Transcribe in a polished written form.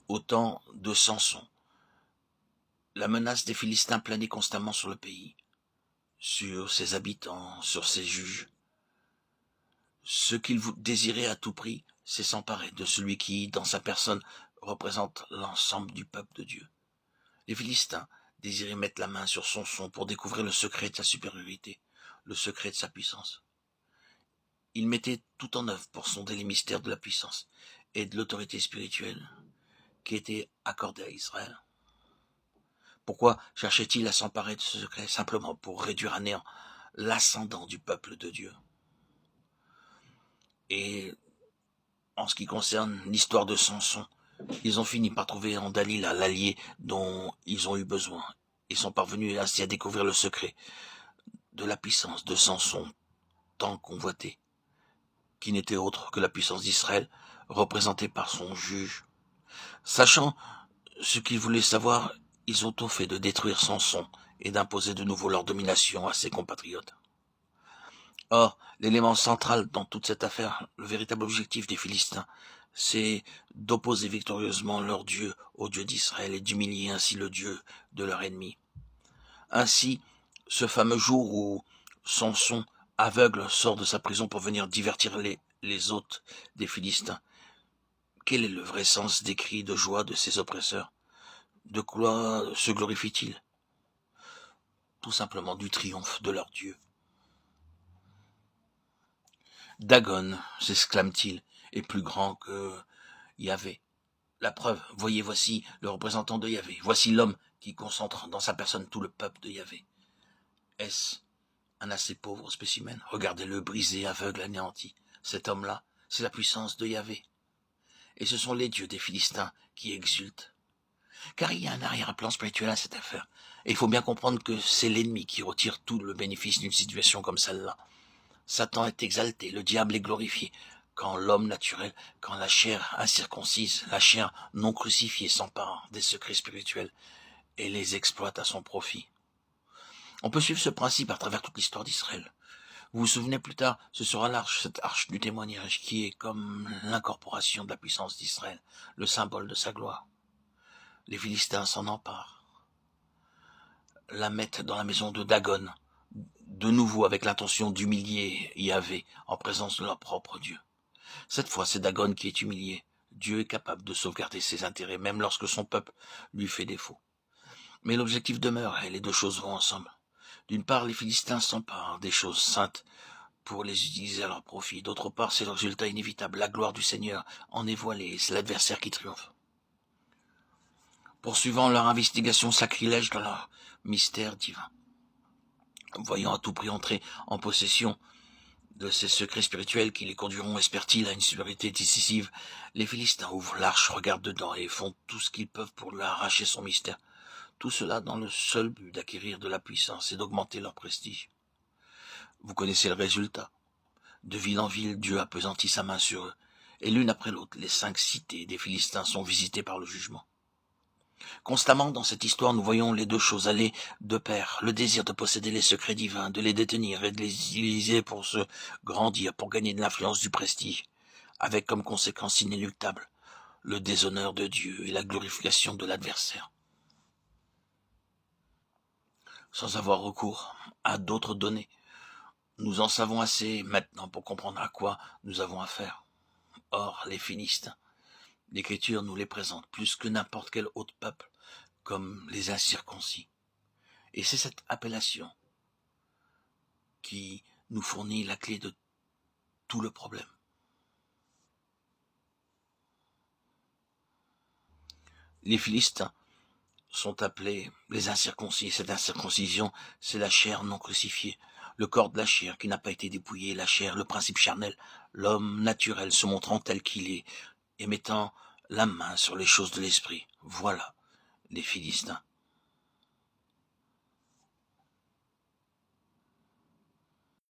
Au temps de Samson, la menace des Philistins planait constamment sur le pays, sur ses habitants, sur ses juges. Ce qu'ils désiraient à tout prix, c'est s'emparer de celui qui, dans sa personne, représente l'ensemble du peuple de Dieu. Les Philistins désiraient mettre la main sur Samson pour découvrir le secret de sa supériorité, le secret de sa puissance. Ils mettaient tout en œuvre pour sonder les mystères de la puissance et de l'autorité spirituelle qui était accordée à Israël. Pourquoi cherchait-il à s'emparer de ce secret? Simplement pour réduire à néant l'ascendant du peuple de Dieu. Et en ce qui concerne l'histoire de Samson, ils ont fini par trouver en Dalila l'allié dont ils ont eu besoin. Ils sont parvenus ainsi à découvrir le secret de la puissance de Samson, tant convoité, qui n'était autre que la puissance d'Israël, représentée par son juge. Sachant ce qu'ils voulaient savoir, ils ont tout fait de détruire Samson et d'imposer de nouveau leur domination à ses compatriotes. Or, l'élément central dans toute cette affaire, le véritable objectif des Philistins, c'est d'opposer victorieusement leur Dieu au Dieu d'Israël et d'humilier ainsi le Dieu de leur ennemi. Ainsi, ce fameux jour où Samson, aveugle, sort de sa prison pour venir divertir les hôtes des Philistins, quel est le vrai sens des cris de joie de ses oppresseurs? De quoi se glorifient-ils? Tout simplement du triomphe de leur Dieu. Dagon, s'exclame-t-il, est plus grand que Yahvé. La preuve, voyez, voici le représentant de Yahvé. Voici l'homme qui concentre dans sa personne tout le peuple de Yahvé. Est-ce un assez pauvre spécimen? Regardez-le brisé, aveugle, anéanti. Cet homme-là, c'est la puissance de Yahvé. Et ce sont les dieux des Philistins qui exultent. Car il y a un arrière-plan spirituel à cette affaire. Et il faut bien comprendre que c'est l'ennemi qui retire tout le bénéfice d'une situation comme celle-là. Satan est exalté, le diable est glorifié, quand l'homme naturel, quand la chair incirconcise, la chair non crucifiée s'empare des secrets spirituels et les exploite à son profit. On peut suivre ce principe à travers toute l'histoire d'Israël. Vous vous souvenez plus tard, ce sera l'arche, cette arche du témoignage, qui est comme l'incorporation de la puissance d'Israël, le symbole de sa gloire. Les Philistins s'en emparent, la mettent dans la maison de Dagon, de nouveau avec l'intention d'humilier Yahvé en présence de leur propre Dieu. Cette fois, c'est Dagon qui est humilié. Dieu est capable de sauvegarder ses intérêts, même lorsque son peuple lui fait défaut. Mais l'objectif demeure, et les deux choses vont ensemble. D'une part, les Philistins s'emparent des choses saintes pour les utiliser à leur profit. D'autre part, c'est le résultat inévitable. La gloire du Seigneur en est voilée, et c'est l'adversaire qui triomphe. Poursuivant leur investigation sacrilège dans leur mystère divin, voyant à tout prix entrer en possession de ces secrets spirituels qui les conduiront, espèrent-ils, à une supériorité décisive, les Philistins ouvrent l'arche, regardent dedans et font tout ce qu'ils peuvent pour lui arracher son mystère. Tout cela dans le seul but d'acquérir de la puissance et d'augmenter leur prestige. Vous connaissez le résultat. De ville en ville, Dieu appesantit sa main sur eux, et l'une après l'autre, les 5 cités des Philistins sont visitées par le jugement. Constamment dans cette histoire, nous voyons les deux choses aller de pair, le désir de posséder les secrets divins, de les détenir et de les utiliser pour se grandir, pour gagner de l'influence, du prestige, avec comme conséquence inéluctable le déshonneur de Dieu et la glorification de l'adversaire. Sans avoir recours à d'autres données, nous en savons assez maintenant pour comprendre à quoi nous avons affaire. Or, les Philistins, l'Écriture nous les présente plus que n'importe quel autre peuple, comme les incirconcis. Et c'est cette appellation qui nous fournit la clé de tout le problème. Les Philistins sont appelés les incirconcis. Cette incirconcision, c'est la chair non crucifiée, le corps de la chair qui n'a pas été dépouillé, la chair, le principe charnel, l'homme naturel se montrant tel qu'il est et mettant la main sur les choses de l'esprit. Voilà les Philistins.